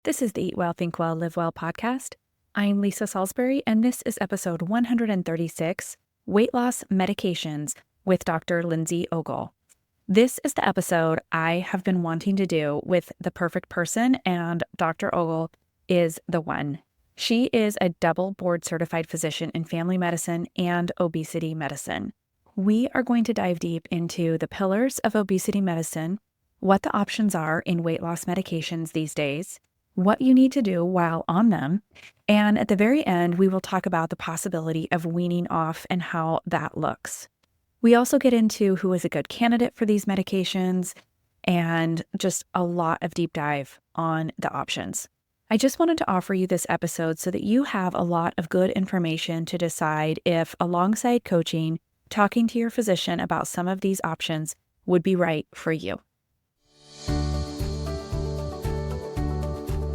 This is the Eat Well, Think Well, Live Well podcast. I'm Lisa Salisbury, and this is episode 136, Weight Loss Medications with Dr. Lindsay Ogle. This is the episode I have been wanting to do with the perfect person, and Dr. Ogle is the one. She is a double board certified physician in family medicine and obesity medicine. We are going to dive deep into the pillars of obesity medicine, what the options are in weight loss medications these days, what you need to do while on them, and at the very end, we will talk about the possibility of weaning off and how that looks. We also get into who is a good candidate for these medications and just a lot of deep dive on the options. I just wanted to offer you this episode so that you have a lot of good information to decide if, alongside coaching, talking to your physician about some of these options would be right for you.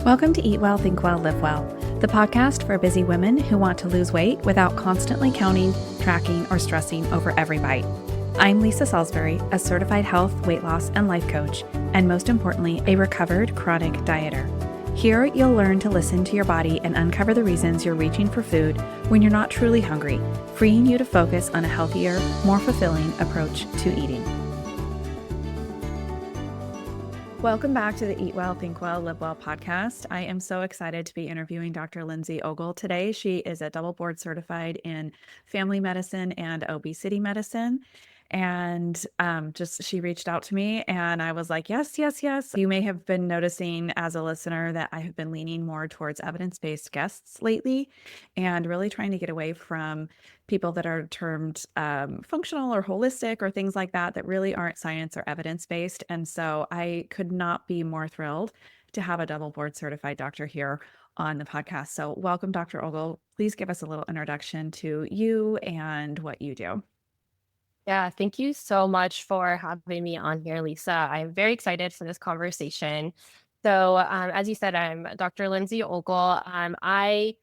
Welcome to Eat Well, Think Well, Live Well, the podcast for busy women who want to lose weight without constantly counting, tracking, or stressing over every bite. I'm Lisa Salisbury, a certified health, weight loss, and life coach, and most importantly, a recovered chronic dieter. Here, you'll learn to listen to your body and uncover the reasons you're reaching for food when you're not truly hungry, freeing you to focus on a healthier, more fulfilling approach to eating. Welcome back to the Eat Well, Think Well, Live Well podcast. I am so excited to be interviewing Dr. Lindsay Ogle today. She is a double board certified in family medicine and obesity medicine. And she reached out to me and I was like, yes. You may have been noticing as a listener that I have been leaning more towards evidence-based guests lately and really trying to get away from people that are termed functional or holistic or things like that really aren't science or evidence-based. And so I could not be more thrilled to have a double board certified doctor here on the podcast. So welcome, Dr. Ogle. Please give us a little introduction to you and what you do. Yeah, thank you so much for having me on here, Lisa. I'm very excited for this conversation. As you said, I'm Dr. Lindsay Ogle. I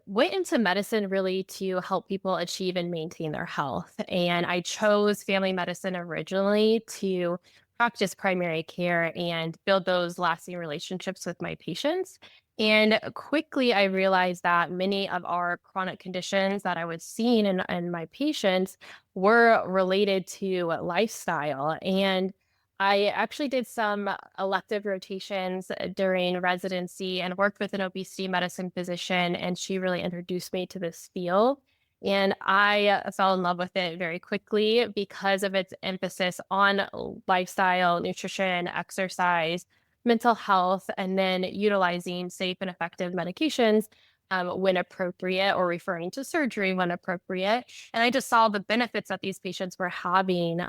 went into medicine really to help people achieve and maintain their health. And I chose family medicine originally to practice primary care and build those lasting relationships with my patients. And quickly, I realized that many of our chronic conditions that I was seeing in my patients were related to lifestyle. And I actually did some elective rotations during residency and worked with an obesity medicine physician, and she really introduced me to this field. And I fell in love with it very quickly because of its emphasis on lifestyle, nutrition, exercise, mental health, and then utilizing safe and effective medications when appropriate or referring to surgery when appropriate. And I just saw the benefits that these patients were having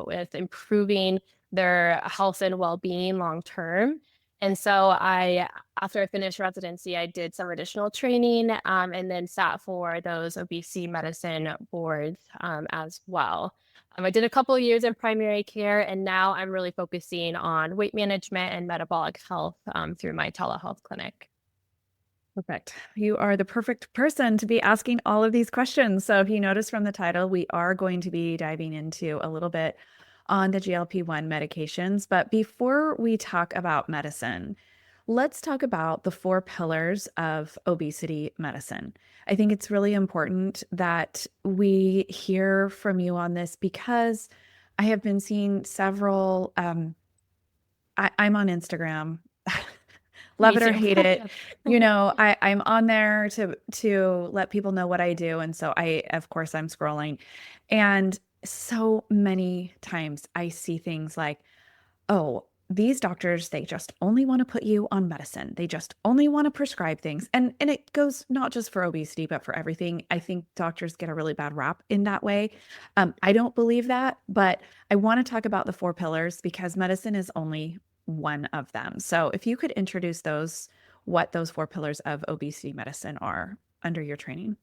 with improving their health and well-being long term. And so after I finished residency, I did some additional training and then sat for those obesity medicine boards as well. I did a couple of years in primary care, and now I'm really focusing on weight management and metabolic health through my telehealth clinic. Perfect. You are the perfect person to be asking all of these questions. So if you notice from the title, we are going to be diving into a little bit on the GLP-1 medications. But before we talk about medicine, let's talk about the 4 pillars of obesity medicine. I think it's really important that we hear from you on this because I have been seeing several, I'm on Instagram. Love Me it or too. hate it. I'm on there to let people know what I do. And so of course, I'm scrolling. And so many times I see things like, oh, these doctors, they just only want to put you on medicine. They just only want to prescribe things. And it goes not just for obesity, but for everything. I think doctors get a really bad rap in that way. I don't believe that, but I want to talk about the 4 pillars because medicine is only one of them. So if you could introduce what those 4 pillars of obesity medicine are under your training.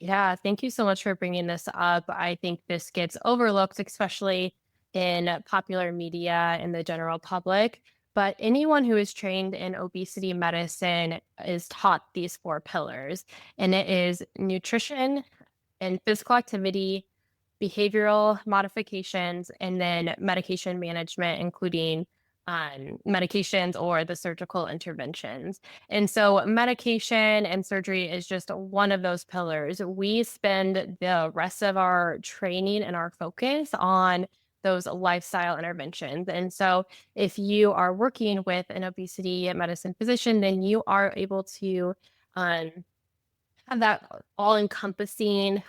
Yeah, thank you so much for bringing this up. I think this gets overlooked, especially in popular media and the general public. But anyone who is trained in obesity medicine is taught these 4 pillars, and it is nutrition and physical activity, behavioral modifications, and then medication management, including medications or the surgical interventions. And so, medication and surgery is just one of those pillars. We spend the rest of our training and our focus on those lifestyle interventions. And so, if you are working with an obesity medicine physician, then you are able to um, have that all encompassing,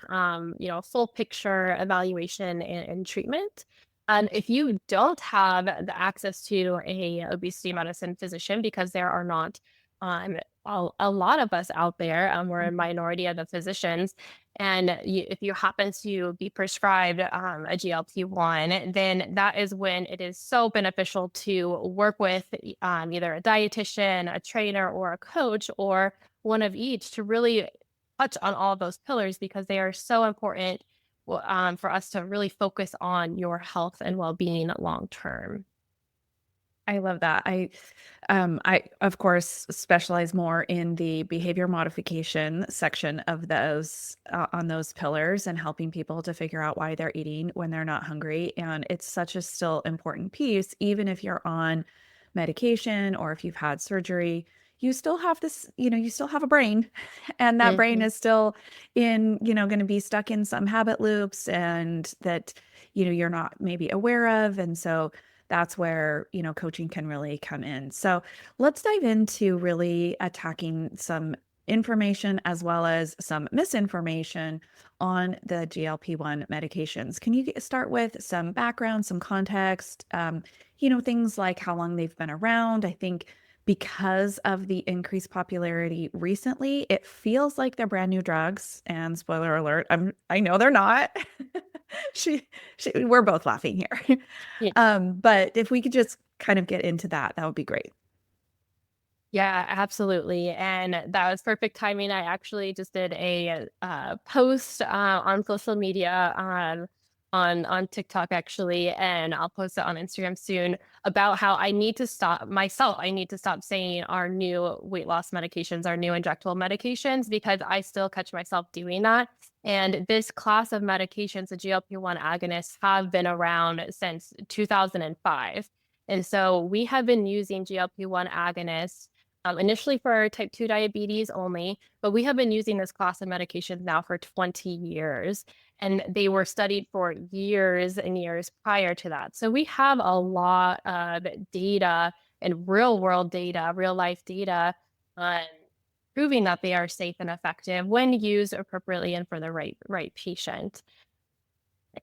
full picture evaluation and treatment. And if you don't have the access to a obesity medicine physician, because there are not a lot of us out there, we're a Mhm. minority of the physicians, and if you happen to be prescribed a GLP-1, then that is when it is so beneficial to work with either a dietitian, a trainer, or a coach, or one of each to really touch on all of those pillars because they are so important for us to really focus on your health and well-being long term. I love that. I of course specialize more in the behavior modification section of those on those pillars and helping people to figure out why they're eating when they're not hungry. And it's such a still important piece, even if you're on medication or if you've had surgery, you still have this, you still have a brain, and that brain Mhm. is still going to be stuck in some habit loops and that, you're not maybe aware of. And so that's where, coaching can really come in. So let's dive into really attacking some information as well as some misinformation on the GLP-1 medications. Can you start with some background, some context, things like how long they've been around? I think because of the increased popularity recently, it feels like they're brand new drugs. And spoiler alert, I know they're not. she, we're both laughing here. But if we could just kind of get into that, that would be great. Yeah, absolutely. And that was perfect timing. I actually just did a post on social media on TikTok actually, and I'll post it on Instagram soon about how I need to stop myself. I need to stop saying our new weight loss medications, our new injectable medications, because I still catch myself doing that. And this class of medications, the GLP-1 agonists, have been around since 2005. And so we have been using GLP-1 agonists initially for type 2 diabetes only, but we have been using this class of medications now for 20 years. And they were studied for years and years prior to that. So we have a lot of data and real world data, real life data on proving that they are safe and effective when used appropriately and for the right patient.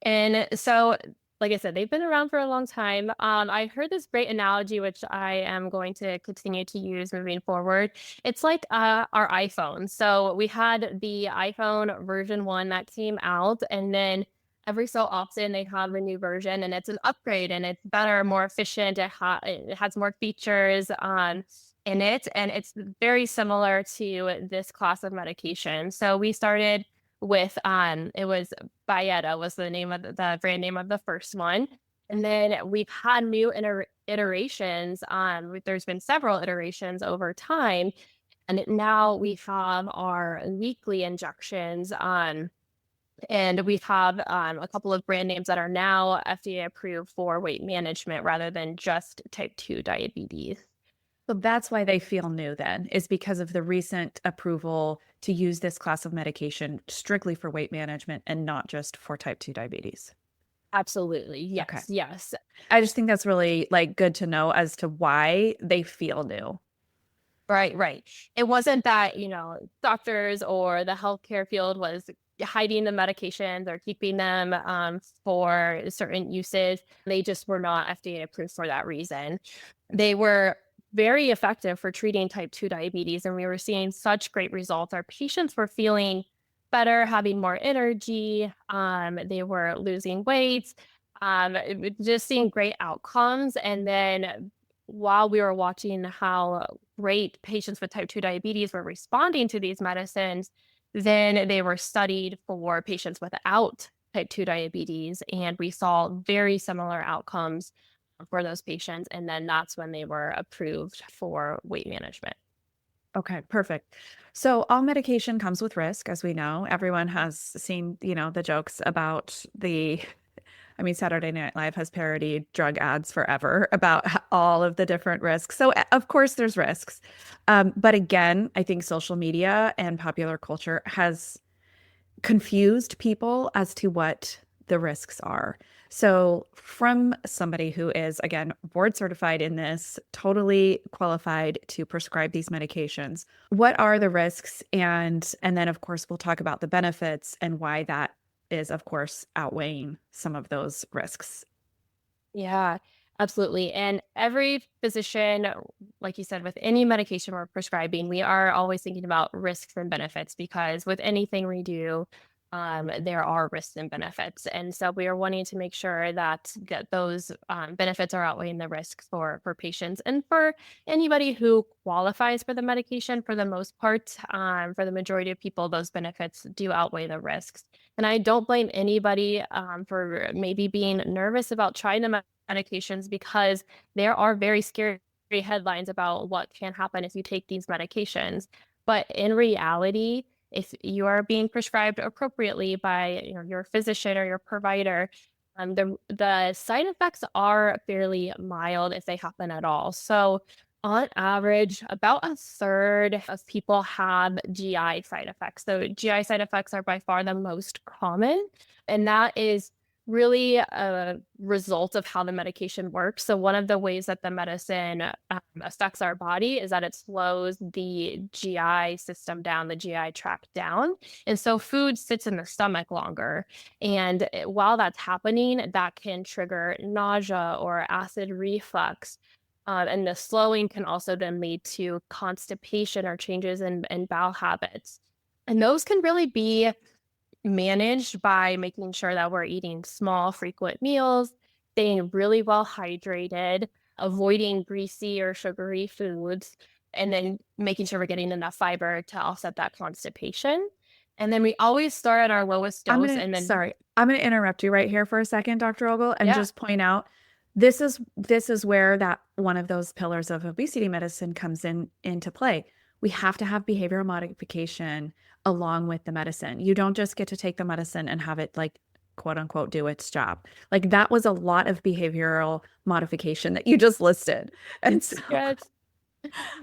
And so, like I said, they've been around for a long time. I heard this great analogy, which I am going to continue to use moving forward. It's like our iPhone. So we had the iPhone version one that came out, and then every so often they have a new version, and it's an upgrade, and it's better, more efficient. It has more features in it, and it's very similar to this class of medication. So we started with it was Byetta was the name of the brand name of the first one. And then we've had new iterations on, there's been several iterations over time. And now we have our weekly injections on, and we have a couple of brand names that are now FDA approved for weight management rather than just type 2 diabetes. So that's why they feel new then, is because of the recent approval to use this class of medication strictly for weight management and not just for type 2 diabetes. Absolutely. Okay. Yes. Yes. I just think that's really like good to know as to why they feel new. Right, right. It wasn't that, doctors or the healthcare field was hiding the medications or keeping them for certain uses. They just were not FDA approved for that reason. They were very effective for treating type 2 diabetes, and we were seeing such great results. Our patients were feeling better, having more energy. They were losing weight, just seeing great outcomes. And then while we were watching how great patients with type 2 diabetes were responding to these medicines, then they were studied for patients without type 2 diabetes, and we saw very similar outcomes for those patients. And then that's when they were approved for weight management. Okay, perfect. So all medication comes with risk, as we know. Everyone has seen, the jokes about the I mean, Saturday Night Live has parodied drug ads forever about all of the different risks. So, of course, there's risks. But again, I think social media and popular culture has confused people as to what the risks are. So, from somebody who is, again, board certified in this, totally qualified to prescribe these medications, what are the risks? And then, of course, we'll talk about the benefits and why that is, of course, outweighing some of those risks. Yeah, absolutely. And every physician, like you said, with any medication we're prescribing, we are always thinking about risks and benefits because with anything we do, there are risks and benefits. And so we are wanting to make sure that those benefits are outweighing the risks for patients and for anybody who qualifies for the medication. For the most part, for the majority of people, those benefits do outweigh the risks. And I don't blame anybody for maybe being nervous about trying the medications because there are very scary headlines about what can happen if you take these medications. But in reality, if you are being prescribed appropriately by your physician or your provider, the side effects are fairly mild if they happen at all. So on average, about a third of people have GI side effects. So GI side effects are by far the most common, and that is really a result of how the medication works. So one of the ways that the medicine affects our body is that it slows the GI system down, the GI tract down. And so food sits in the stomach longer. And while that's happening, that can trigger nausea or acid reflux. And the slowing can also then lead to constipation or changes in bowel habits. And those can really be managed by making sure that we're eating small, frequent meals, staying really well hydrated, avoiding greasy or sugary foods, and then making sure we're getting enough fiber to offset that constipation. And then we always start at our lowest dose and then, I'm gonna interrupt you right here for a second, Dr. Ogle, and yeah. just point out this is where that one of those pillars of obesity medicine comes into play. We have to have behavioral modification along with the medicine. You don't just get to take the medicine and have it like quote unquote do its job. Like that was a lot of behavioral modification that you just listed. And so Yes.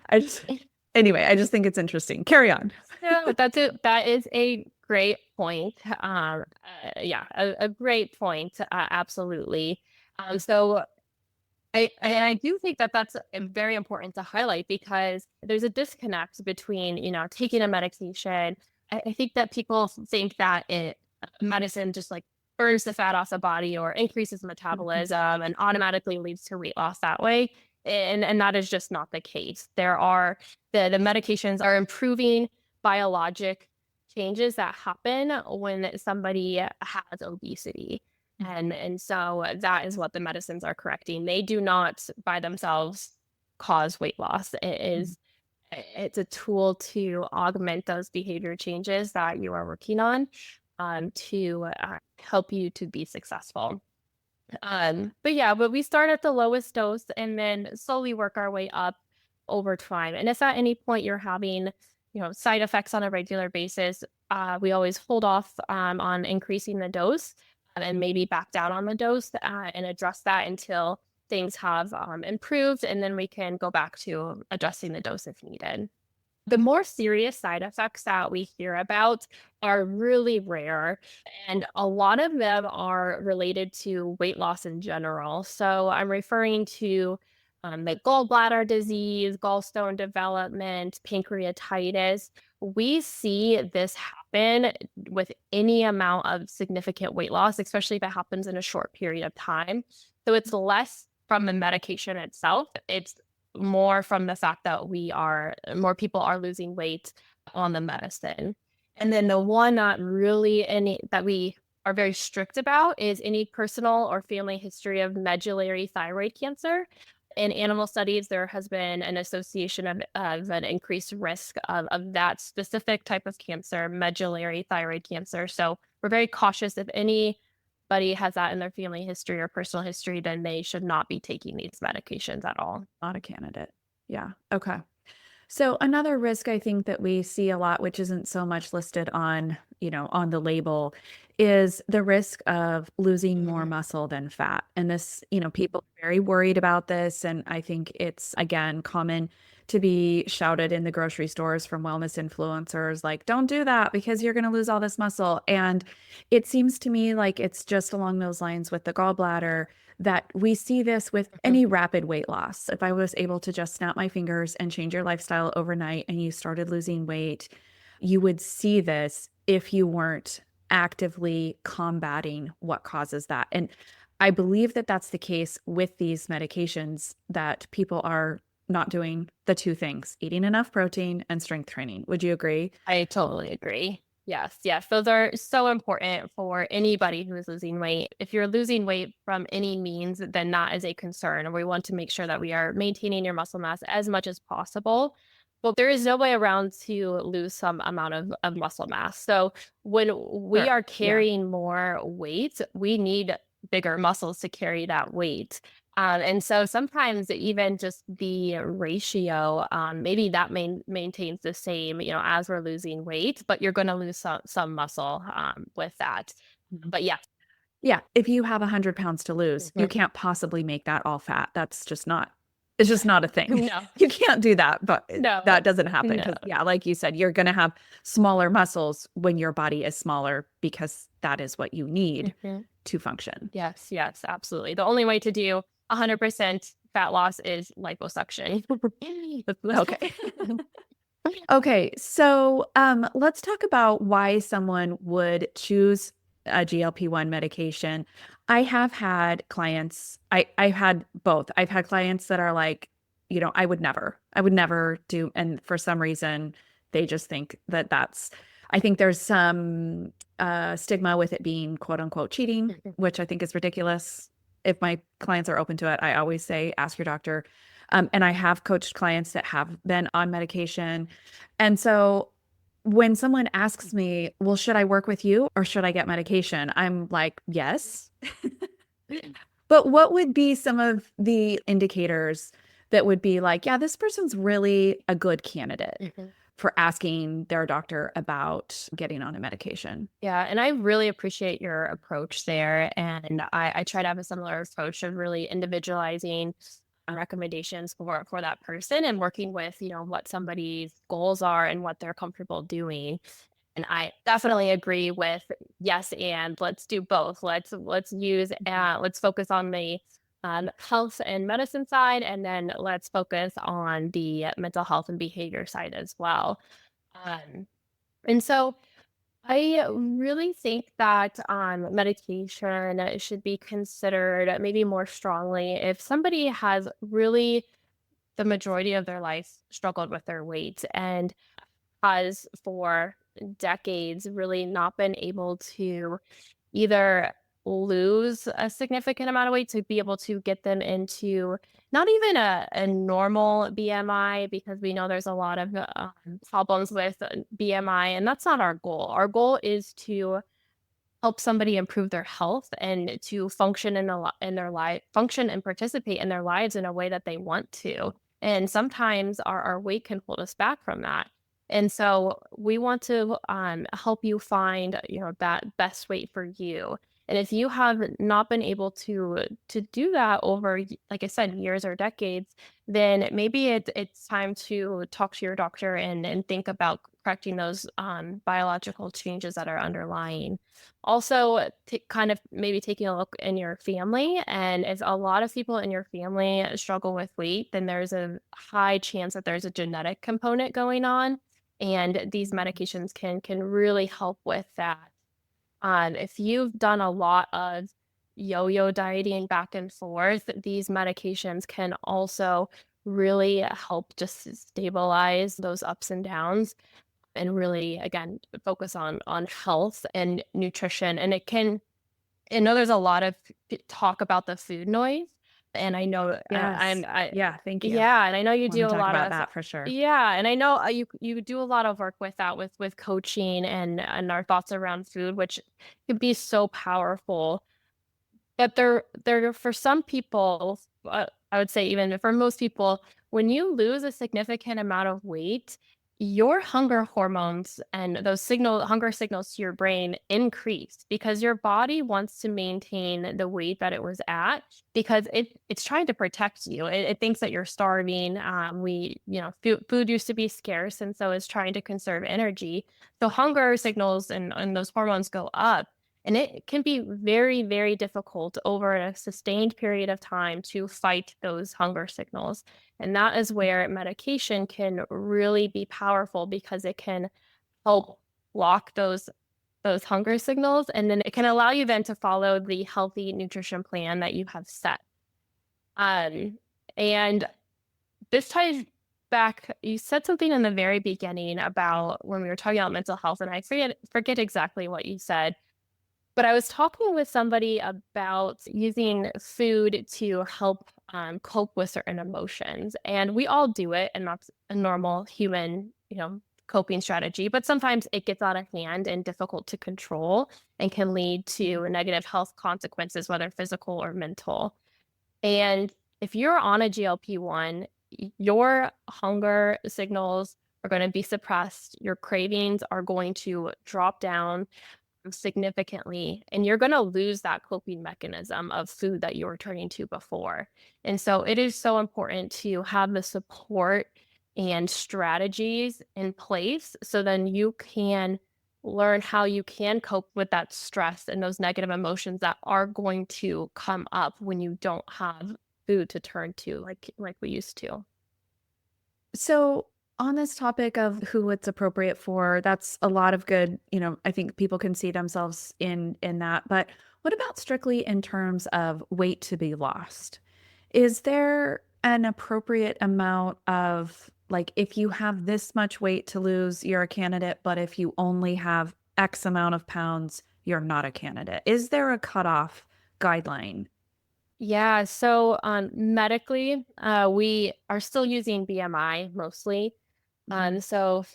I just anyway, I just think it's interesting. Carry on. Yeah, that's it. That is a great point. Yeah, a great point. Absolutely. So I do think that that's very important to highlight because there's a disconnect between, taking a medication. I think that people think that medicine just like burns the fat off the body or increases Mhm. metabolism and automatically leads to weight loss that way. And that is just not the case. There are the medications are improving biologic changes that happen when somebody has obesity. And so that is what the medicines are correcting. They do not by themselves cause weight loss. Mhm. It's a tool to augment those behavior changes that you are working on to help you to be successful. But we start at the lowest dose and then slowly work our way up over time. And if at any point you're having, side effects on a regular basis, we always hold off on increasing the dose and maybe back down on the dose and address that until things have improved, and then we can go back to adjusting the dose if needed. The more serious side effects that we hear about are really rare, and a lot of them are related to weight loss in general. So I'm referring to like gallbladder disease, gallstone development, pancreatitis. We see this happen with any amount of significant weight loss, especially if it happens in a short period of time. So it's less from the medication itself. It's more from the fact that more people are losing weight on the medicine. And then the one that really any that we are very strict about is any personal or family history of medullary thyroid cancer. In animal studies, there has been an association of an increased risk of that specific type of cancer, medullary thyroid cancer. So we're very cautious if anybody has that in their family history or personal history, then they should not be taking these medications at all. Not a candidate. Yeah. Okay. So another risk I think that we see a lot, which isn't so much listed on, on the label, is the risk of losing more Mhm. muscle than fat. And this, people are very worried about this. And I think it's, again, common to be shouted in the grocery stores from wellness influencers, like, don't do that because you're going to lose all this muscle. And it seems to me like it's just along those lines with the gallbladder that we see this with Mhm. any rapid weight loss. If I was able to just snap my fingers and change your lifestyle overnight and you started losing weight, you would see this if you weren't actively combating what causes that. And I believe that that's the case with these medications, that people are not doing the two things, eating enough protein and strength training. Would you agree? I totally agree. Yes, yes. Those are so important for anybody who is losing weight. If you're losing weight from any means, then that is a concern. And we want to make sure that we are maintaining your muscle mass as much as possible. But there is no way around to lose some amount of muscle mass. So when we Sure. are Yeah. carrying more weight, we need bigger muscles to carry that weight. And so sometimes even just the ratio, maybe that maintains the same, as we're losing weight, but you're going to lose some muscle with that. But yeah. Yeah, if you have 100 pounds to lose, you Mhm. can't possibly make that all fat. It's just not a thing. No, You can't do that, but no, that doesn't happen no. because, yeah, like you said, you're going to have smaller muscles when your body is smaller because that is what you need Mhm. to function. Yes, yes, absolutely. The only way to do 100% fat loss is liposuction. Okay. Okay, so let's talk about why someone would choose a GLP-1 medication. I have had clients, I've had both. I've had clients that are like, I would never do, and for some reason, they just think that I think there's some stigma with it being quote unquote cheating, which I think is ridiculous. If my clients are open to it, I always say, ask your doctor. And I have coached clients that have been on medication, and so when someone asks me, well, should I work with you or should I get medication? I'm like, yes. But what would be some of the indicators that would be like, yeah, this person's really a good candidate Mhm. for asking their doctor about getting on a medication? Yeah, and I really appreciate your approach there. And I try to have a similar approach of really individualizing recommendations for that person and working with, what somebody's goals are and what they're comfortable doing. And I definitely agree with yes, and let's do both. Let's focus on the health and medicine side, and then let's focus on the mental health and behavior side as well. Um, and so I really think that medication should be considered maybe more strongly if somebody has really the majority of their life struggled with their weight and has for decades really not been able to either lose a significant amount of weight to be able to get them into not even a normal BMI, because we know there's a lot of problems with BMI, and that's not our goal. Our goal is to help somebody improve their health and to function in their life, function and participate in their lives in a way that they want to. And sometimes our weight can hold us back from that. And so we want to help you find, that best weight for you. And if you have not been able to do that over, like I said, years or decades, then maybe it's time to talk to your doctor and think about correcting those biological changes that are underlying. Also, kind of maybe taking a look in your family, and if a lot of people in your family struggle with weight, then there's a high chance that there's a genetic component going on, and these medications can really help with that. If you've done a lot of yo-yo dieting back and forth, these medications can also really help just stabilize those ups and downs and really, again, focus on health and nutrition. And I know there's a lot of talk about the food noise, and I know Yes. Yeah, thank you. yeah, and I know you Want do to a talk lot about of that for sure. yeah, and I know you do a lot of work with that with coaching and our thoughts around food, which could be so powerful. But there for some people, I would say even for most people, when you lose a significant amount of weight, your hunger hormones and those hunger signals to your brain increase because your body wants to maintain the weight that it was at because it's trying to protect you. It thinks that you're starving. Food used to be scarce, and so it's trying to conserve energy. So hunger signals and those hormones go up. And it can be very, very difficult over a sustained period of time to fight those hunger signals. And that is where medication can really be powerful because it can help block those hunger signals. And then it can allow you then to follow the healthy nutrition plan that you have set. And this ties back, you said something in the very beginning about when we were talking about mental health, and I forget exactly what you said. But I was talking with somebody about using food to help cope with certain emotions. And we all do it, and that's a normal human, coping strategy. But sometimes it gets out of hand and difficult to control and can lead to negative health consequences, whether physical or mental. And if you're on a GLP-1, your hunger signals are going to be suppressed. Your cravings are going to drop down significantly, and you're going to lose that coping mechanism of food that you were turning to before. And so it is so important to have the support and strategies in place so then you can learn how you can cope with that stress and those negative emotions that are going to come up when you don't have food to turn to like we used to. So, on this topic of who it's appropriate for, that's a lot of good, I think people can see themselves in that. But what about strictly in terms of weight to be lost? Is there an appropriate amount of, like, if you have this much weight to lose, you're a candidate, but if you only have X amount of pounds, you're not a candidate? Is there a cutoff guideline? Yeah, so medically, we are still using BMI mostly. Mhm.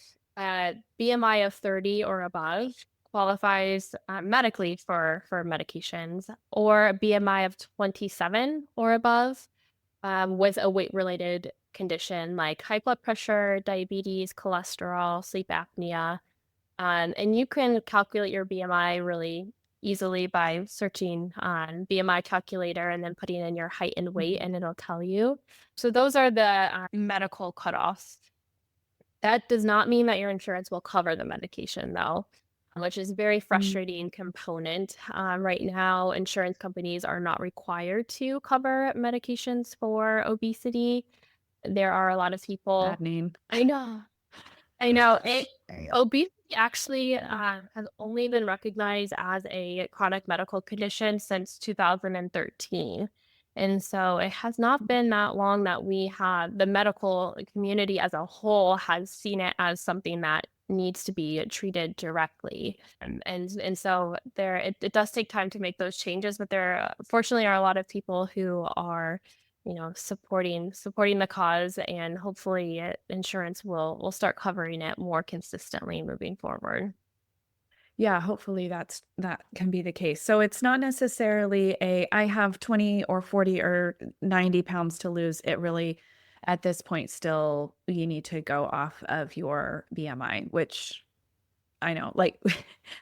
BMI of 30 or above qualifies medically for medications, or a BMI of 27 or above with a weight-related condition like high blood pressure, diabetes, cholesterol, sleep apnea. And you can calculate your BMI really easily by searching on BMI calculator and then putting in your height and weight, Mhm. and it'll tell you. So those are the medical cutoffs. That does not mean that your insurance will cover the medication, though, which is a very Mm, frustrating component. Right now, insurance companies are not required to cover medications for obesity. There are a lot of people. Maddening. I know. I know. Obesity actually has only been recognized as a chronic medical condition since 2013. And so it has not been that long that we have the medical community as a whole has seen it as something that needs to be treated directly. And so it does take time to make those changes, but there fortunately are a lot of people who are supporting the cause, and hopefully insurance will start covering it more consistently moving forward. Yeah, hopefully that can be the case. So it's not necessarily I have 20 or 40 or 90 pounds to lose. It really, at this point, still, you need to go off of your BMI, which I know, like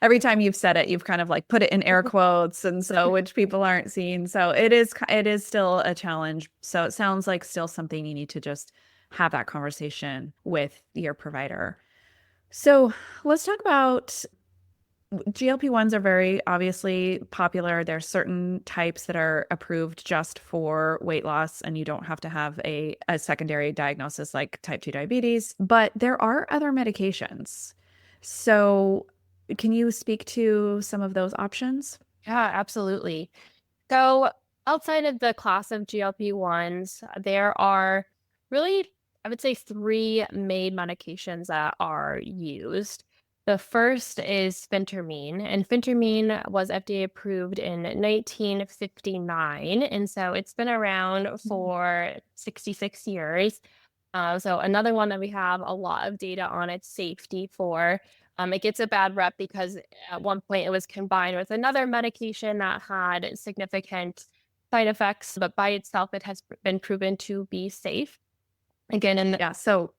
every time you've said it, you've kind of like put it in air quotes, and so which people aren't seeing. So it is still a challenge. So it sounds like still something you need to just have that conversation with your provider. So let's talk about GLP-1s are very obviously popular. There's certain types that are approved just for weight loss, and you don't have to have a secondary diagnosis like type 2 diabetes, but there are other medications. So, can you speak to some of those options? Yeah, absolutely. So outside of the class of GLP-1s, there are really, I would say, three main medications that are used. The first is phentermine, and phentermine was FDA approved in 1959, and so it's been around for 66 years. So another one that we have a lot of data on its safety for. It gets a bad rep because at one point it was combined with another medication that had significant side effects, but by itself, it has been proven to be safe. Again, in the Yeah. So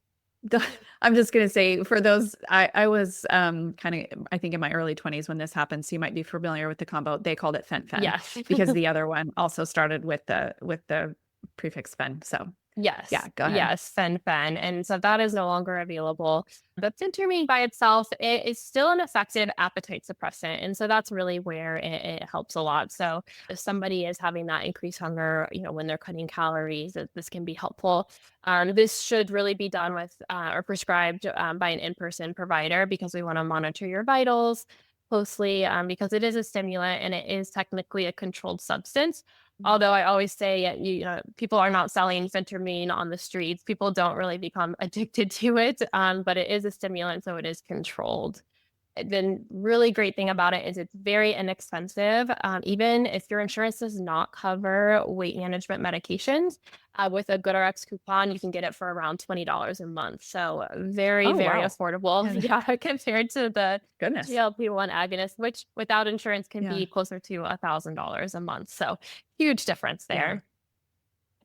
I'm just going to say for those, I was kind of, I think in my early 20s when this happened. So you might be familiar with the combo. They called it fen-phen yes. because the other one also started with the prefix fen. So yeah, Yes, go ahead. yes, fen-phen, and so that is no longer available. But phentermine by itself, it is still an effective appetite suppressant, and so that's really where it helps a lot. So if somebody is having that increased hunger, when they're cutting calories, this can be helpful. This should really be done with or prescribed by an in-person provider because we want to monitor your vitals closely because it is a stimulant and it is technically a controlled substance. Although I always say, people are not selling phentermine on the streets. People don't really become addicted to it, but it is a stimulant, so it is controlled. The really great thing about it is it's very inexpensive. Even if your insurance does not cover weight management medications, with a GoodRx coupon, you can get it for around $20 a month. So very, Oh, very wow. affordable. Yeah. Yeah, compared to the Goodness. GLP-1 agonist, which without insurance can Yeah. be closer to $1,000 a month. So huge difference Yeah. there.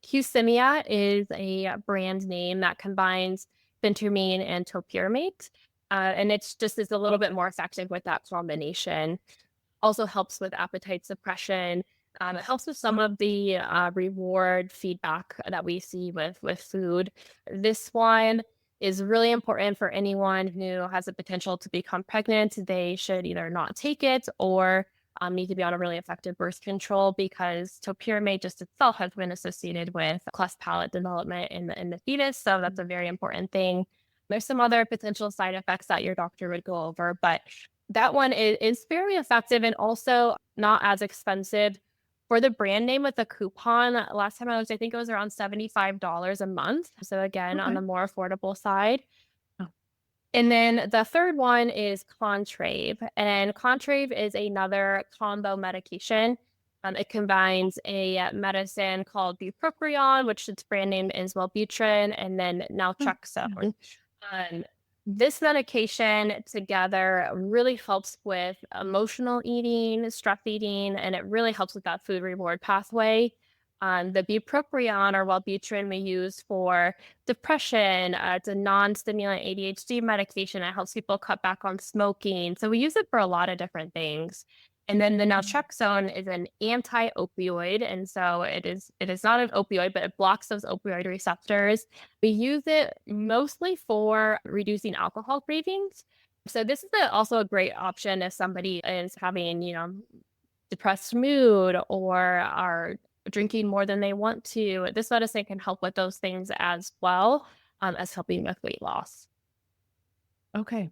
Qsymia is a brand name that combines phentermine and topiramate. And it's just is a little bit more effective with that combination. Also helps with appetite suppression. It helps with some of the reward feedback that we see with food. This one is really important for anyone who has the potential to become pregnant. They should either not take it or need to be on a really effective birth control because topiramate just itself has been associated with cleft palate development in the fetus. So that's a very important thing. There's some other potential side effects that your doctor would go over, but that one is fairly effective and also not as expensive. For the brand name with the coupon, last time I looked, I think it was around $75 a month. So again, on Okay. the more affordable side. Oh, And then the third one is Contrave. And Contrave is another combo medication. It combines a medicine called bupropion, which its brand name is Wellbutrin, and then oh, yeah. naltrexone. Um, this medication together really helps with emotional eating, stress eating, and it really helps with that food reward pathway. The bupropion or Wellbutrin we use for depression. It's a non-stimulant ADHD medication. It helps people cut back on smoking. So we use it for a lot of different things. And then the naltrexone is an anti-opioid, and so it is not an opioid, but it blocks those opioid receptors. We use it mostly for reducing alcohol cravings. So this is also a great option if somebody is having, depressed mood or are drinking more than they want to. This medicine can help with those things as well as helping with weight loss. Okay.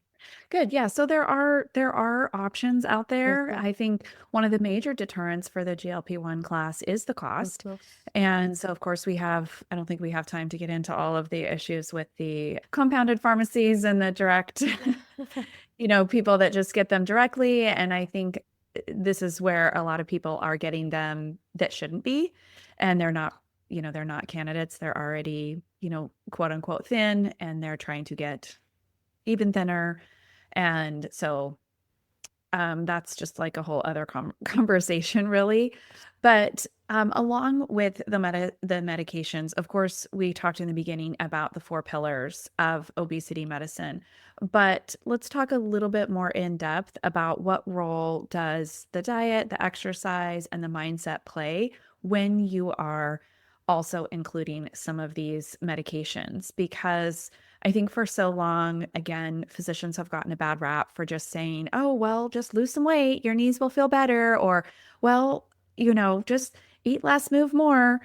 Good. Yeah. So there are options out there. Mhm, I think one of the major deterrents for the GLP-1 class is the cost. mhm. And so of course I don't think we have time to get into all of the issues with the compounded pharmacies and the direct, people that just get them directly. And I think this is where a lot of people are getting them that shouldn't be. And they're not candidates. They're already, quote unquote thin, and they're trying to get even thinner. And so that's just like a whole other conversation, really. But along with the medications, of course, we talked in the beginning about the four pillars of obesity medicine. But let's talk a little bit more in depth about what role does the diet, the exercise, and the mindset play when you are also including some of these medications, because I think for so long, again, physicians have gotten a bad rap for just saying, oh, well, just lose some weight, your knees will feel better, or, well, just eat less, move more.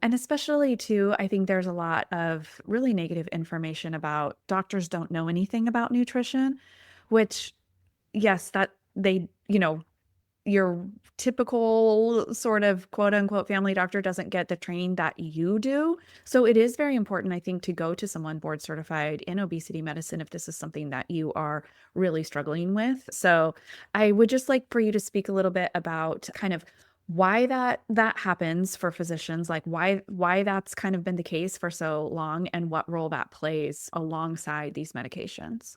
And especially too, I think there's a lot of really negative information about doctors don't know anything about nutrition, which, yes, that they, your typical sort of quote unquote family doctor doesn't get the training that you do. So it is very important, I think, to go to someone board certified in obesity medicine if this is something that you are really struggling with. So I would just like for you to speak a little bit about kind of why that happens for physicians, like why that's kind of been the case for so long and what role that plays alongside these medications.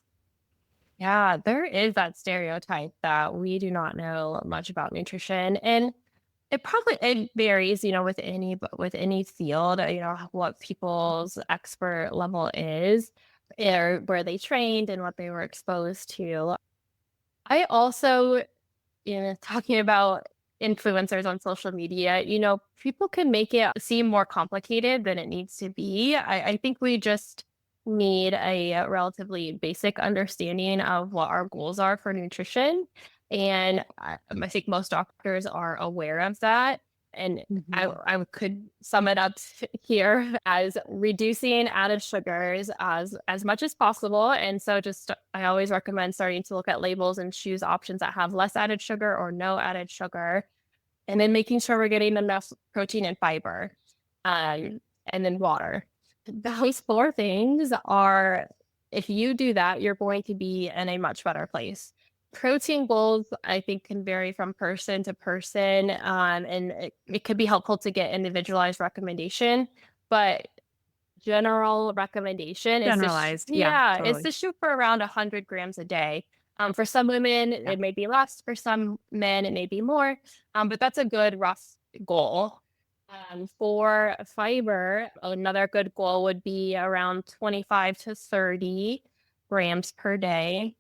Yeah, there is that stereotype that we do not know much about nutrition. And it varies, with any field, what people's expert level is, or where they trained and what they were exposed to. I also, talking about influencers on social media, people can make it seem more complicated than it needs to be. I think we just need a relatively basic understanding of what our goals are for nutrition. And I think most doctors are aware of that. And Mhm. I could sum it up here as reducing added sugars as much as possible. And so just I always recommend starting to look at labels and choose options that have less added sugar or no added sugar. And then making sure we're getting enough protein and fiber. And then water. Those four things are, if you do that, you're going to be in a much better place. Protein goals, I think, can vary from person to person, and it could be helpful to get individualized recommendation. But general recommendation is Generalized. Yeah, yeah, is totally. to shoot for around 100 grams a day. For some women, Yeah. it may be less. For some men, it may be more. But that's a good rough goal. For fiber, another good goal would be around 25 to 30 grams per day.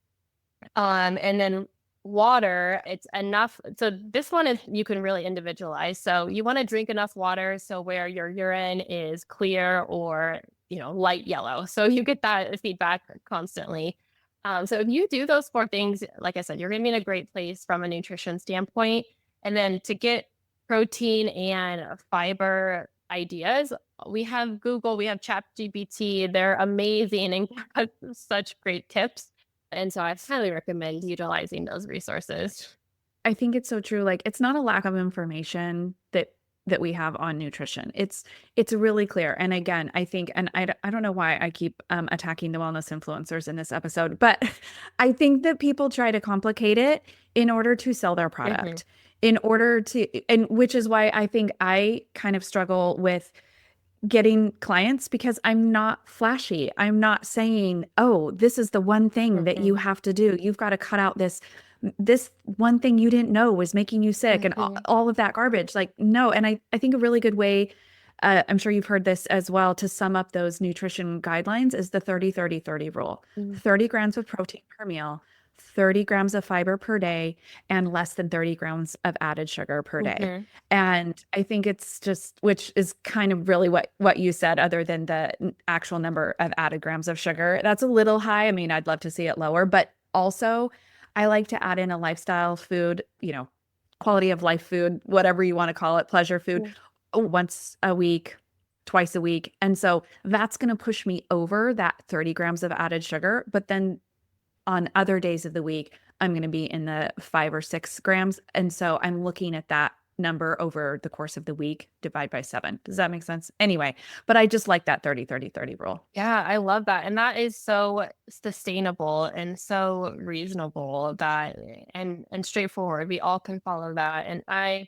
And then water, it's enough. So this one is you can really individualize. So you want to drink enough water so where your urine is clear or light yellow. So you get that feedback constantly. So if you do those four things, like I said, you're going to be in a great place from a nutrition standpoint. And then to get protein and fiber ideas, we have Google, we have ChatGPT. They're amazing and have such great tips. And so I highly recommend utilizing those resources. I think it's so true. Like it's not a lack of information that we have on nutrition. It's really clear. And again, I think, and I don't know why I keep attacking the wellness influencers in this episode, but I think that people try to complicate it in order to sell their Mhm, product, in order to, and which is why I think I kind of struggle with getting clients because I'm not flashy. I'm not saying, "Oh, this is the one thing that you mhm, have to do. You've got to cut out this one thing you didn't know was making you sick and mhm, all of that garbage." Like, no. And I think a really good way, I'm sure you've heard this as well, to sum up those nutrition guidelines is the 30-30-30 rule. mm, 30 grams of protein per meal, 30 grams of fiber per day, and less than 30 grams of added sugar per day. mhm, And I think it's just, which is kind of really what you said, other than the actual number of added grams of sugar. That's a little high. I mean, I'd love to see it lower, but also I like to add in a lifestyle food, quality of life food, whatever you want to call it, pleasure food, mm, once a week, twice a week. And so that's going to push me over that 30 grams of added sugar. But then on other days of the week, I'm going to be in the 5 or 6 grams. And so I'm looking at that number over the course of the week, divide by 7. Does that make sense? Anyway, but I just like that 30-30-30 rule. yeah, I love that. And that is so sustainable and so reasonable that and straightforward. We all can follow that. And I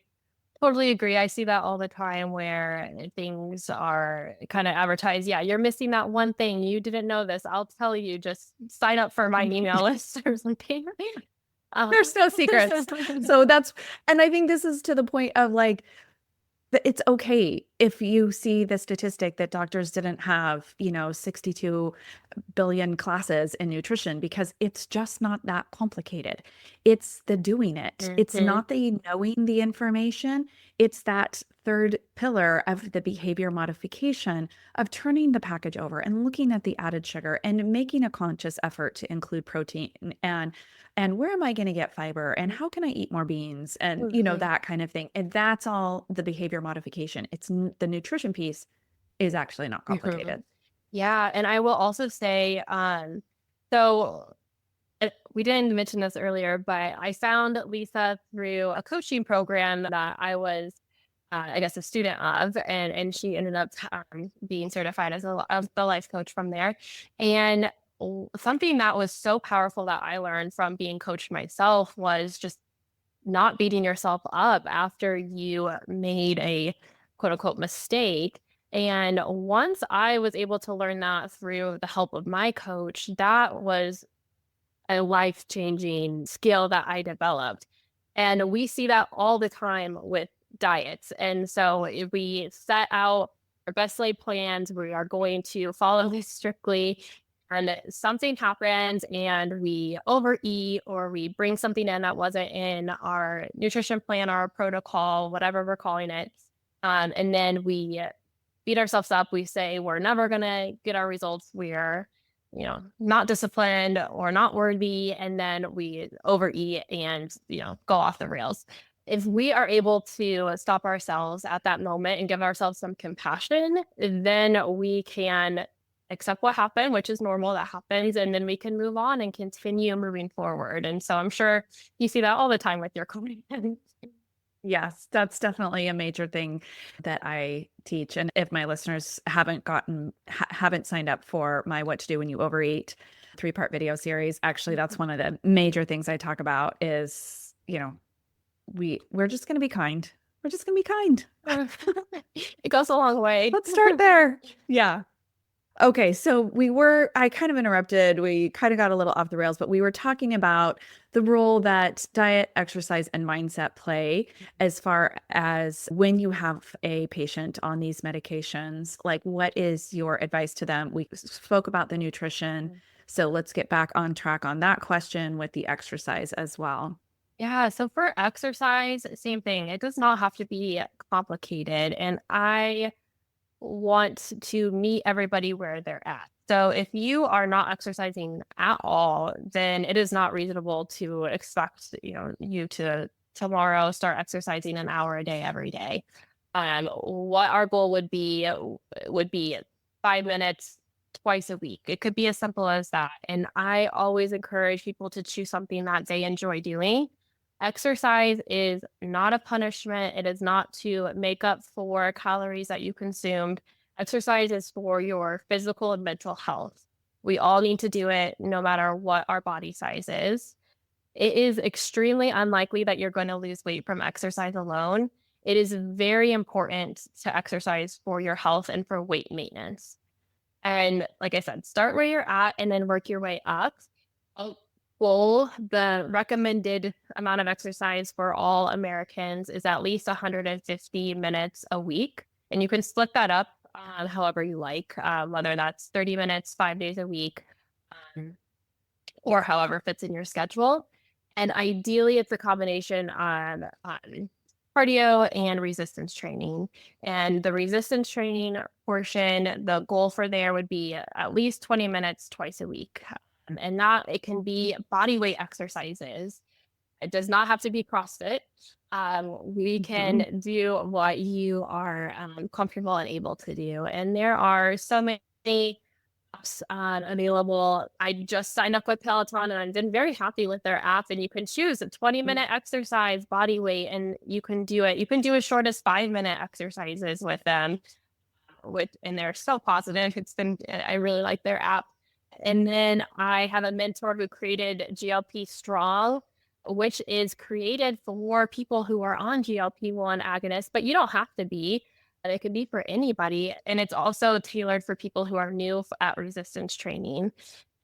totally agree. I see that all the time where things are kind of advertised. Yeah, you're missing that one thing. You didn't know this. I'll tell you, just sign up for my email list or something. Um, There's no secrets. So and I think this is to the point of like, it's okay if you see the statistic that doctors didn't have, 62 billion classes in nutrition, because it's just not that complicated. It's the doing it. It's Mhm, not the knowing the information. It's that third pillar of the behavior modification of turning the package over and looking at the added sugar and making a conscious effort to include protein and where am I going to get fiber and how can I eat more beans and mhm, that kind of thing. And that's all the behavior modification. It's the nutrition piece is actually not mhm. complicated. Yeah, and I will also say, so we didn't mention this earlier, but I found Lisa through a coaching program that I was, I guess, a student of, and she ended up being certified as the life coach from there. And something that was so powerful that I learned from being coached myself was just not beating yourself up after you made a quote unquote mistake. And once I was able to learn that through the help of my coach, that was a life changing skill that I developed. And we see that all the time with diets. And so if we set out our best laid plans, we are going to follow this strictly. And something happens and we overeat or we bring something in that wasn't in our nutrition plan, our protocol, whatever we're calling it. And then we beat ourselves up. We say we're never going to get our results. We're, not disciplined or not worthy. And then we overeat and, go off the rails. If we are able to stop ourselves at that moment and give ourselves some compassion, then we can accept what happened, which is normal, that happens, and then we can move on and continue moving forward. And so I'm sure you see that all the time with your clients. Yes, that's definitely a major thing that I teach. And if my listeners haven't signed up for my What to Do When You Overeat 3-part video series, actually, that's one of the major things I talk about is, we're just going to be kind. We're just going to be kind. It goes a long way. Let's start there. Yeah. Okay, so I kind of interrupted. We kind of got a little off the rails, but we were talking about the role that diet, exercise, and mindset play as far as when you have a patient on these medications. Like, what is your advice to them? We spoke about the nutrition, so let's get back on track on that question with the exercise as well. Yeah, so for exercise, same thing. It does not have to be complicated. And I want to meet everybody where they're at. So if you are not exercising at all, then it is not reasonable to expect, you to tomorrow start exercising an hour a day every day. What our goal would be 5 minutes twice a week. It could be as simple as that. And I always encourage people to choose something that they enjoy doing. Exercise is not a punishment. It is not to make up for calories that you consumed. Exercise is for your physical and mental health. We all need to do it no matter what our body size is. It is extremely unlikely that you're going to lose weight from exercise alone. It is very important to exercise for your health and for weight maintenance. And like I said, start where you're at and then work your way up. The recommended amount of exercise for all Americans is at least 150 minutes a week. And you can split that up however you like, whether that's 30 minutes, 5 days a week, or however fits in your schedule. And ideally, it's a combination on cardio and resistance training. And the resistance training portion, the goal for there would be at least 20 minutes twice a week. And that it can be body weight exercises. It does not have to be CrossFit. We can do what you are comfortable and able to do. And there are so many apps available. I just signed up with Peloton and I've been very happy with their app. And you can choose a 20-minute exercise body weight, and you can do it. You can do as short as 5-minute exercises with them. And they're so positive. I really like their app. And then I have a mentor who created GLP Strong, which is created for people who are on GLP-1 agonists, but you don't have to be. It could be for anybody. And it's also tailored for people who are new at resistance training.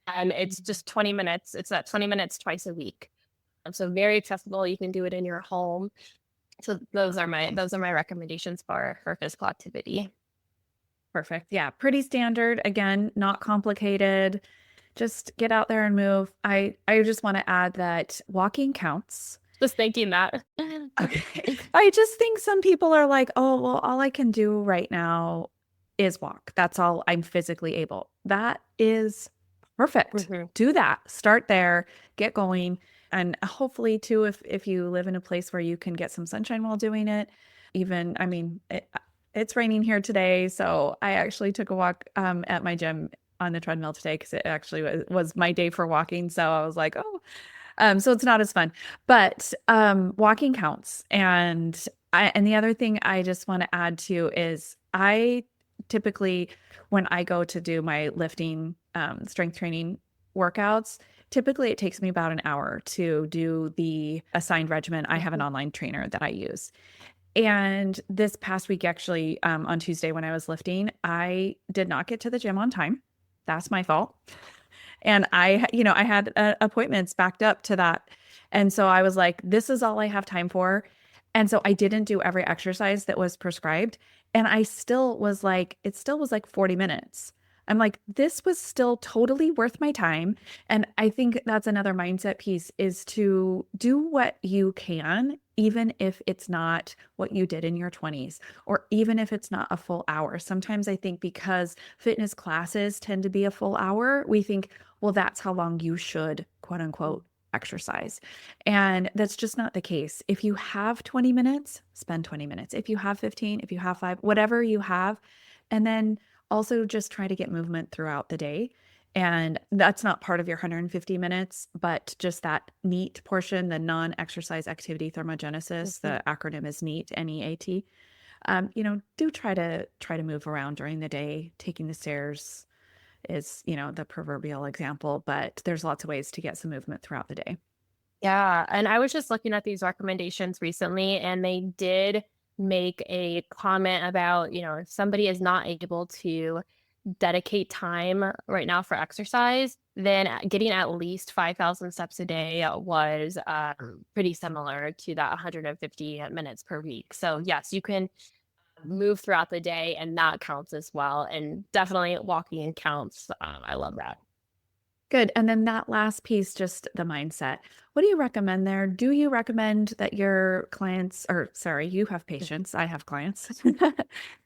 And it's just 20 minutes. It's that 20 minutes twice a week. So very accessible. You can do it in your home. So those are my recommendations for physical activity. Perfect. Yeah. Pretty standard. Again, not complicated. Just get out there and move. I just want to add that walking counts. Just thinking that. Okay. I just think some people are like, oh, well, all I can do right now is walk. That's all I'm physically able. That is perfect. Mm-hmm. Do that. Start there, get going. And hopefully too, if you live in a place where you can get some sunshine while doing it, it's raining here today, so I actually took a walk at my gym on the treadmill today because it actually was my day for walking. So I was like, so it's not as fun, but walking counts. And the other thing I just want to add to is I typically, when I go to do my lifting, strength training workouts, typically it takes me about an hour to do the assigned regimen. I have an online trainer that I use. And this past week, actually, on Tuesday when I was lifting, I did not get to the gym on time. That's my fault. And I had appointments backed up to that. And so I was like, this is all I have time for. And so I didn't do every exercise that was prescribed. And it still was like 40 minutes. I'm like, this was still totally worth my time. And I think that's another mindset piece is to do what you can, even if it's not what you did in your 20s, or even if it's not a full hour. Sometimes I think because fitness classes tend to be a full hour, we think, well, that's how long you should, quote unquote, exercise. And that's just not the case. If you have 20 minutes, spend 20 minutes. If you have 15, if you have 5, whatever you have, and then also just try to get movement throughout the day. And that's not part of your 150 minutes, but just that NEAT portion, the non-exercise activity thermogenesis, Mhm. the acronym is NEAT, NEAT. Do try to move around during the day. Taking the stairs is, the proverbial example, but there's lots of ways to get some movement throughout the day. Yeah, and I was just looking at these recommendations recently, and they did make a comment about, if somebody is not able to dedicate time right now for exercise, then getting at least 5,000 steps a day was pretty similar to that 150 minutes per week. So, yes, you can move throughout the day, and that counts as well. And definitely walking counts. I love that. Good. And then that last piece, just the mindset. What do you recommend there? Do you recommend that your clients, or sorry, you have patients, I have clients.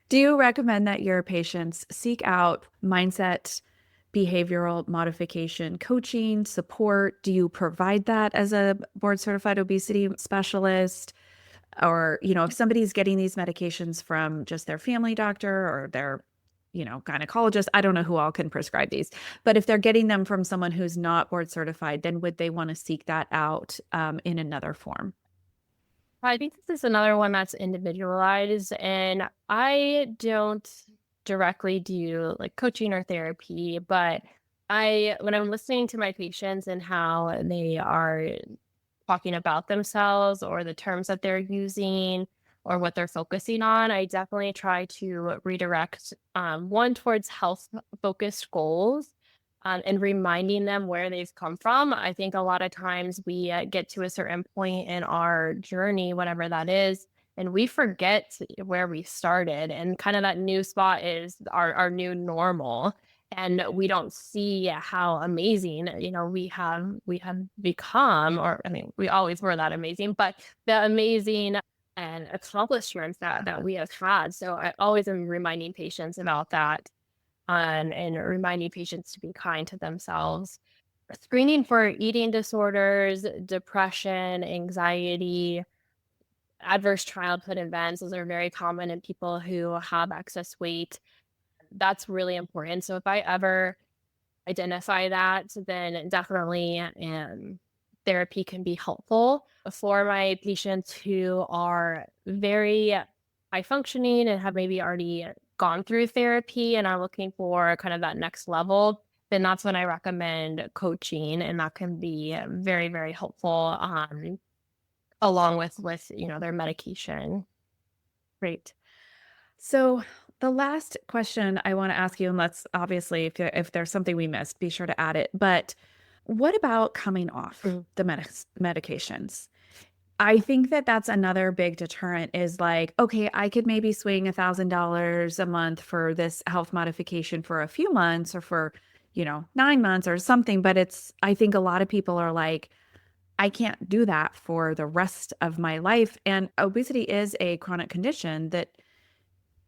Do you recommend that your patients seek out mindset, behavioral modification, coaching, support? Do you provide that as a board certified obesity specialist? Or, if somebody's getting these medications from just their family doctor or their, gynecologist, I don't know who all can prescribe these, but if they're getting them from someone who's not board certified, then would they want to seek that out in another form? I think this is another one that's individualized, and I don't directly do like coaching or therapy, but when I'm listening to my patients and how they are talking about themselves or the terms that they're using or what they're focusing on, I definitely try to redirect one towards health focused goals and reminding them where they've come from. I think a lot of times we get to a certain point in our journey, whatever that is, and we forget where we started. And kind of that new spot is our new normal. And we don't see how amazing, we have become, or I mean, we always were that amazing, but the amazing and accomplishments that we have had. So I always am reminding patients about that, and reminding patients to be kind to themselves. Screening for eating disorders, depression, anxiety, adverse childhood events, those are very common in people who have excess weight. That's really important. So if I ever identify that, then definitely therapy can be helpful for my patients who are very high functioning and have maybe already gone through therapy and are looking for kind of that next level. Then that's when I recommend coaching, and that can be very, very helpful, along with their medication. Great. So the last question I want to ask you, and let's obviously, if there's something we missed, be sure to add it. But what about coming off Mm. the medications? I think that that's another big deterrent is like, okay, I could maybe swing $1,000 a month for this health modification for a few months or for, 9 months or something. But I think a lot of people are like, I can't do that for the rest of my life. And obesity is a chronic condition that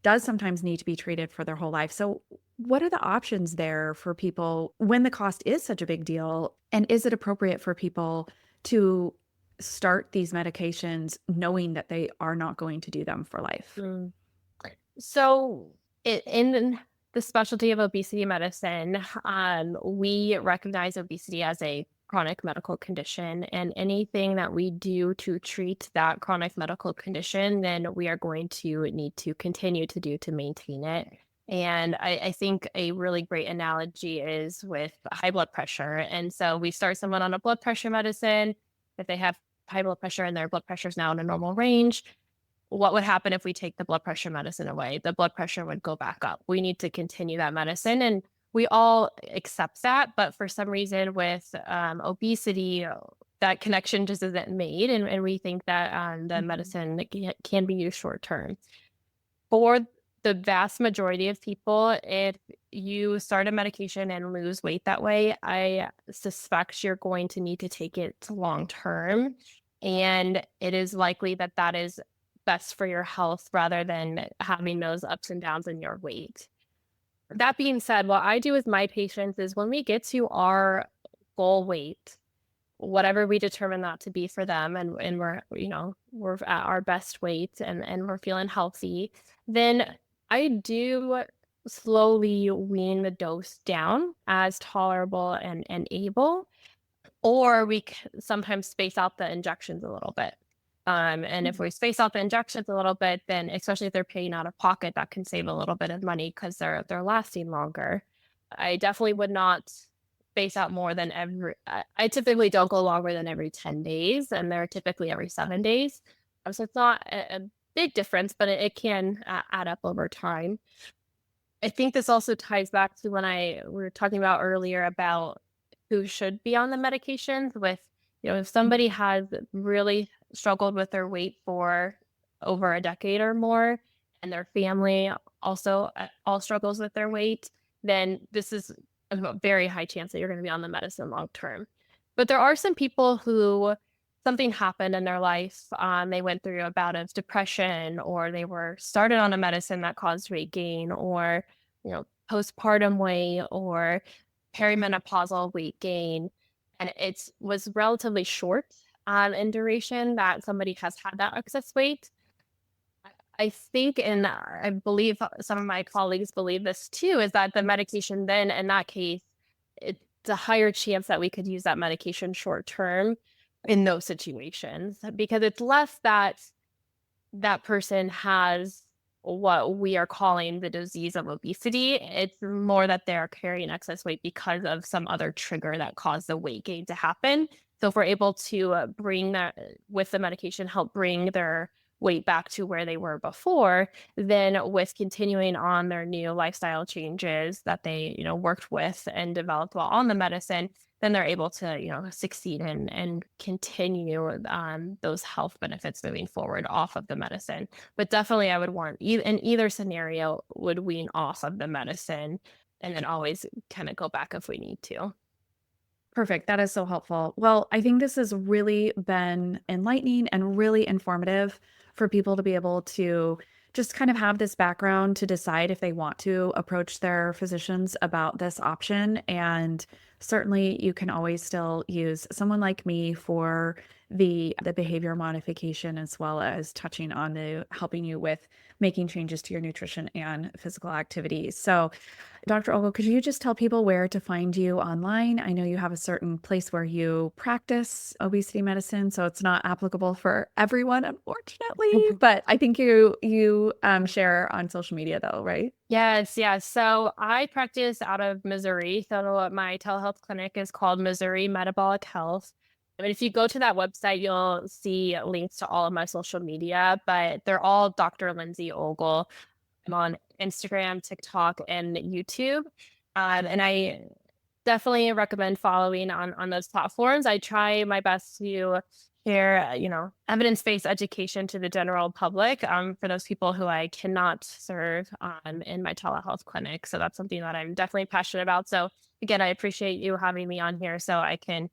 does sometimes need to be treated for their whole life. So, what are the options there for people when the cost is such a big deal? And is it appropriate for people to start these medications knowing that they are not going to do them for life? Mm. So, in the specialty of obesity medicine, we recognize obesity as a chronic medical condition, and anything that we do to treat that chronic medical condition, then we are going to need to continue to do to maintain it. And I think a really great analogy is with high blood pressure. And so we start someone on a blood pressure medicine. If they have high blood pressure and their blood pressure is now in a normal range, what would happen if we take the blood pressure medicine away? The blood pressure would go back up. We need to continue that medicine. And we all accept that. But for some reason, with obesity, that connection just isn't made, and we think that the Mhm. medicine can be used short term. For the vast majority of people, if you start a medication and lose weight that way, I suspect you're going to need to take it long term. And it is likely that that is best for your health rather than having those ups and downs in your weight. That being said, what I do with my patients is when we get to our goal weight, whatever we determine that to be for them, and we're, we're at our best weight and we're feeling healthy, then I do slowly wean the dose down as tolerable and able, or sometimes space out the injections a little bit. And if we space out the injections a little bit, then especially if they're paying out of pocket, that can save a little bit of money because they're lasting longer. I definitely would not space out more than I typically don't go longer than every 10 days, and they're typically every 7 days. So it's not a big difference, but it can add up over time. I think this also ties back to when we were talking about earlier about who should be on the medications with, if somebody has really struggled with their weight for over a decade or more, and their family also all struggles with their weight, then this is a very high chance that you're going to be on the medicine long term. But there are some people who something happened in their life. They went through a bout of depression, or they were started on a medicine that caused weight gain, or postpartum weight, or perimenopausal weight gain, and it was relatively short in duration that somebody has had that excess weight. I think, and I believe some of my colleagues believe this too, is that the medication then, in that case, it's a higher chance that we could use that medication short term in those situations, because it's less that that person has what we are calling the disease of obesity. It's more that they're carrying excess weight because of some other trigger that caused the weight gain to happen. So if we're able to bring that with the medication, help bring their weight back to where they were before, then with continuing on their new lifestyle changes that they, worked with and developed while on the medicine, then they're able to, succeed and continue those health benefits moving forward off of the medicine. But definitely, I would want in either scenario would wean off of the medicine, and then always kind of go back if we need to. Perfect. That is so helpful. Well, I think this has really been enlightening and really informative for people to be able to just kind of have this background to decide if they want to approach their physicians about this option. And certainly you can always still use someone like me for the behavior modification, as well as touching on the helping you with making changes to your nutrition and physical activities. So Dr. Ogle, could you just tell people where to find you online? I know you have a certain place where you practice obesity medicine, so it's not applicable for everyone, unfortunately. But I think you share on social media, though, right? Yes, yes. So I practice out of Missouri. So my telehealth clinic is called Missouri Metabolic Health. I mean, if you go to that website, you'll see links to all of my social media, but they're all Dr. Lindsay Ogle. I'm on Instagram, TikTok, and YouTube. And I definitely recommend following on those platforms. I try my best to share, evidence-based education to the general public, for those people who I cannot serve in my telehealth clinic. So that's something that I'm definitely passionate about. So again, I appreciate you having me on here so I can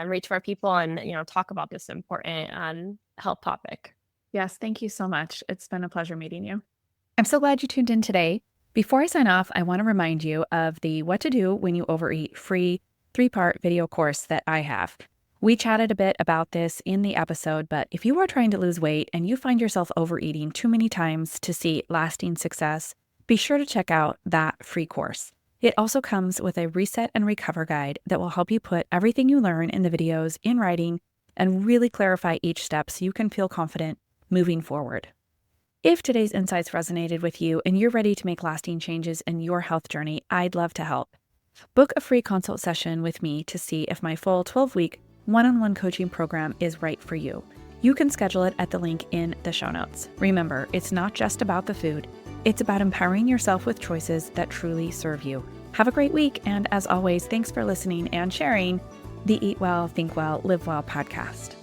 reach more people and, talk about this important health topic. Yes, thank you so much. It's been a pleasure meeting you. I'm so glad you tuned in today. Before I sign off, I want to remind you of the What to Do When You Overeat free 3-part video course that I have. We chatted a bit about this in the episode, but if you are trying to lose weight and you find yourself overeating too many times to see lasting success, be sure to check out that free course. It also comes with a reset and recover guide that will help you put everything you learn in the videos in writing and really clarify each step so you can feel confident moving forward. If today's insights resonated with you and you're ready to make lasting changes in your health journey, I'd love to help. Book a free consult session with me to see if my full 12-week one-on-one coaching program is right for you. You can schedule it at the link in the show notes. Remember, it's not just about the food. It's about empowering yourself with choices that truly serve you. Have a great week, and as always, thanks for listening and sharing. the Eat Well, Think Well, Live Well podcast.